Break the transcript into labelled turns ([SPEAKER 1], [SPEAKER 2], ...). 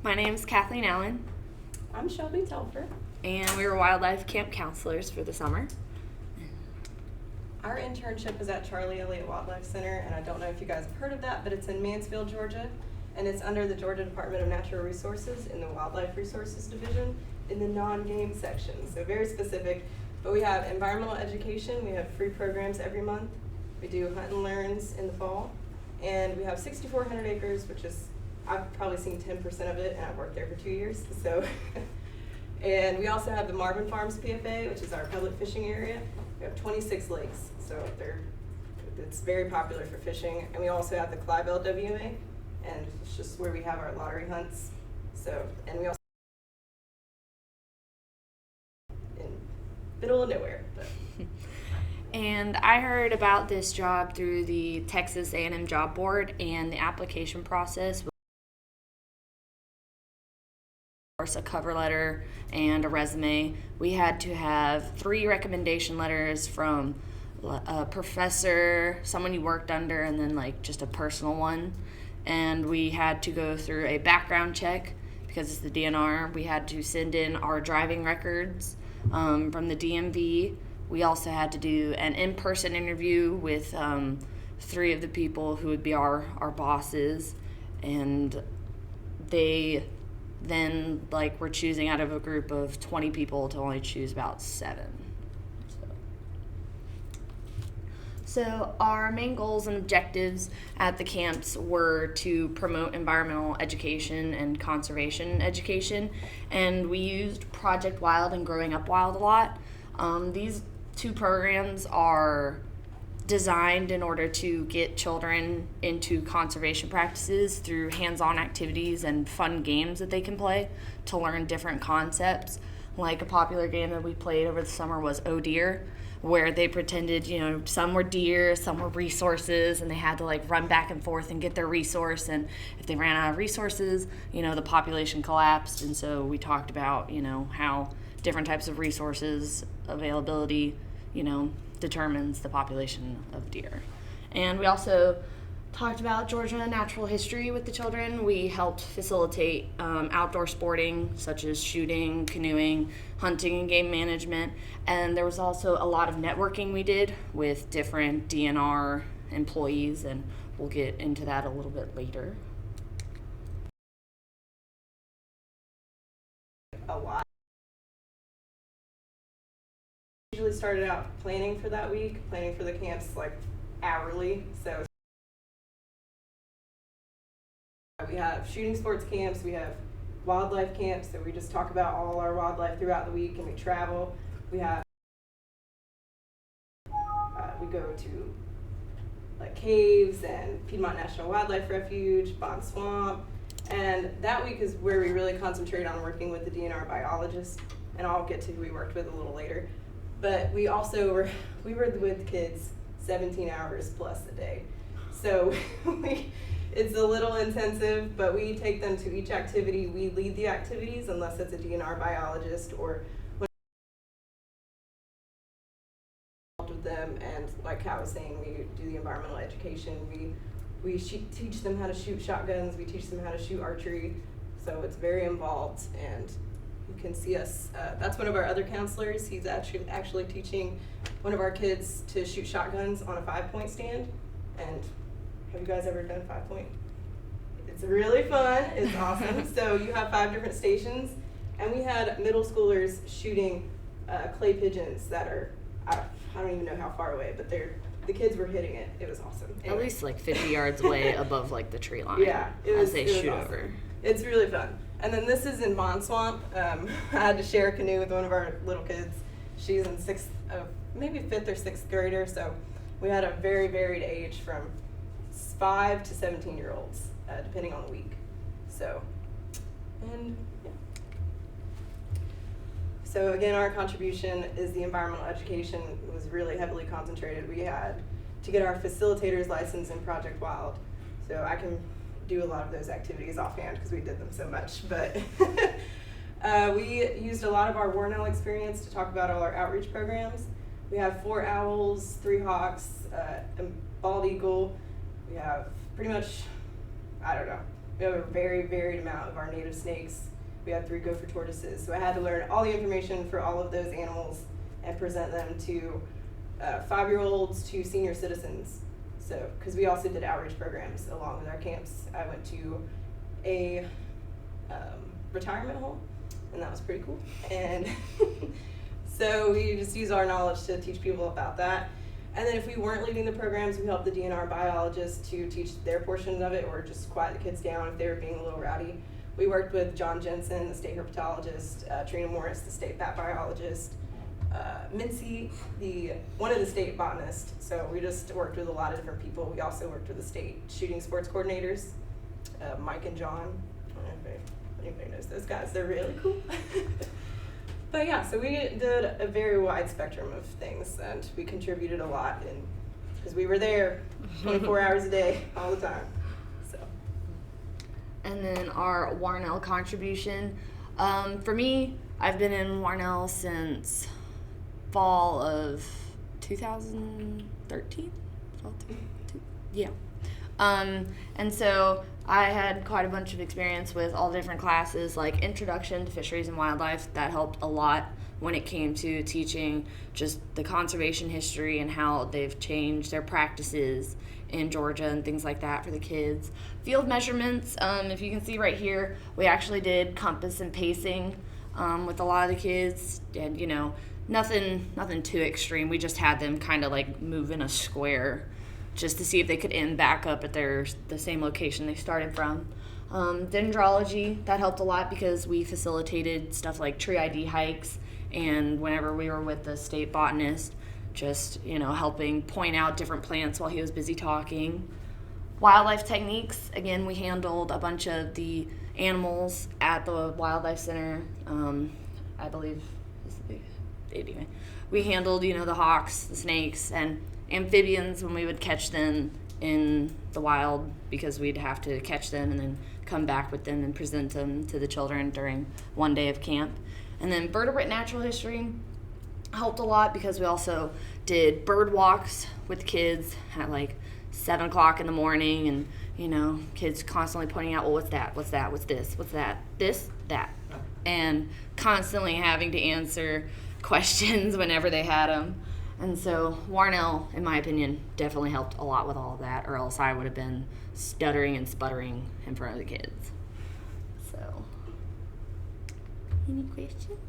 [SPEAKER 1] My name's Kathleen Allen,
[SPEAKER 2] I'm Shelby Telfer.
[SPEAKER 1] and we were wildlife camp counselors for the summer.
[SPEAKER 2] Our internship is at Charlie Elliott Wildlife Center, and I don't know if you guys have heard of that, but it's in Mansfield, Georgia, and it's under the Georgia Department of Natural Resources in the Wildlife Resources Division in the non-game section, so very specific. But we have environmental education, we have free programs every month, we do hunt and learns in the fall, and we have 6,400 acres, which is, I've probably seen 10% of it, and I've worked there for 2 years, so. And we also have the Marvin Farms PFA, which is our public fishing area. We have 26 lakes, so it's very popular for fishing. And we also have the Clybell WMA, and it's just where we have our lottery hunts. So, and we also in middle of nowhere. But.
[SPEAKER 1] And I heard about this job through the Texas A&M Job Board, and the application process was a cover letter and a resume. We had to have 3 recommendation letters from a professor, someone you worked under, and then like just a personal one. And we had to go through a background check because it's the DNR. We had to send in our driving records from the DMV. We also had to do an in-person interview with 3 of the people who would be our bosses, and they then we're choosing out of a group of 20 people to only choose about 7. So our main goals and objectives at the camps were to promote environmental education and conservation education, and we used Project Wild and Growing Up Wild a lot. These 2 programs are designed in order to get children into conservation practices through hands-on activities and fun games that they can play to learn different concepts. Like a popular game that we played over the summer was Oh Deer, where they pretended, some were deer, some were resources, and they had to run back and forth and get their resource. And if they ran out of resources, the population collapsed. And so we talked about, how different types of resources availability, determines the population of deer. And we also talked about Georgia natural history with the children. We helped facilitate outdoor sporting such as shooting, canoeing, hunting, and game management. And there was also a lot of networking we did with different DNR employees, and we'll get into that a little bit later.
[SPEAKER 2] A lot. Usually started out planning for that week, planning for the camps hourly. So we have shooting sports camps, we have wildlife camps, so we just talk about all our wildlife throughout the week, and we travel. We have we go to caves and Piedmont National Wildlife Refuge, Bond Swamp, and that week is where we really concentrate on working with the DNR biologist, and I'll get to who we worked with a little later. But we also were with kids 17 hours plus a day. So it's a little intensive, but we take them to each activity. We lead the activities unless it's a DNR biologist or involved with them. And like I was saying, we do the environmental education. We teach them how to shoot shotguns. We teach them how to shoot archery. So it's very involved, and you can see us. That's one of our other counselors. He's actually teaching one of our kids to shoot shotguns on a 5-point stand. And have you guys ever done 5-point? It's really fun. It's awesome. So you have 5 different stations, and we had middle schoolers shooting clay pigeons that are I don't even know how far away, but the kids were hitting it. It was awesome.
[SPEAKER 1] Anyway. At least 50 yards away above the tree line.
[SPEAKER 2] Yeah,
[SPEAKER 1] as they shoot
[SPEAKER 2] awesome.
[SPEAKER 1] over.
[SPEAKER 2] It's really fun. And then this is in Bond Swamp. I had to share a canoe with one of our little kids. She's in maybe 5th or 6th grader. So we had a very varied age from 5 to 17-year-olds, depending on the week. So, and yeah. So again, our contribution is the environmental education. It was really heavily concentrated. We had to get our facilitator's license in Project Wild. So I can do a lot of those activities offhand because we did them so much, but we used a lot of our Warnell experience to talk about all our outreach programs. We have 4 owls, 3 hawks, a bald eagle. We have pretty much, We have a very varied amount of our native snakes. We have 3 gopher tortoises. So I had to learn all the information for all of those animals and present them to 5-year-olds to senior citizens. So, because we also did outreach programs along with our camps. I went to a retirement home, and that was pretty cool. And so we just use our knowledge to teach people about that. And then if we weren't leading the programs, we helped the DNR biologists to teach their portion of it, or just quiet the kids down if they were being a little rowdy. We worked with John Jensen, the state herpetologist, Trina Morris, the state bat biologist, Mincy, one of the state botanists. So we just worked with a lot of different people. We also worked with the state shooting sports coordinators, Mike and John. I don't know if anybody knows those guys. They're really cool. But yeah, so we did a very wide spectrum of things, and we contributed a lot, because we were there 24 hours a day, all the time. So.
[SPEAKER 1] And then our Warnell contribution. For me, I've been in Warnell since fall of 2013. Yeah. And so I had quite a bunch of experience with all different classes, like Introduction to Fisheries and Wildlife. That helped a lot when it came to teaching just the conservation history and how they've changed their practices in Georgia and things like that for the kids. Field measurements, if you can see right here, we actually did compass and pacing with a lot of the kids, and nothing too extreme. We just had them kind of like move in a square just to see if they could end back up at the same location they started from. Dendrology, that helped a lot because we facilitated stuff like tree ID hikes, and whenever we were with the state botanist, just helping point out different plants while he was busy talking. Wildlife techniques, again, we handled a bunch of the animals at the wildlife center. I believe anyway, we handled the hawks, the snakes, and amphibians when we would catch them in the wild, because we'd have to catch them and then come back with them and present them to the children during one day of camp. And then vertebrate natural history helped a lot because we also did bird walks with kids at like 7 o'clock in the morning, and kids constantly pointing out, well, what's that, what's this, what's that, and constantly having to answer questions whenever they had them. And so Warnell, in my opinion, definitely helped a lot with all of that, or else I would have been stuttering and sputtering in front of the kids. So, any questions?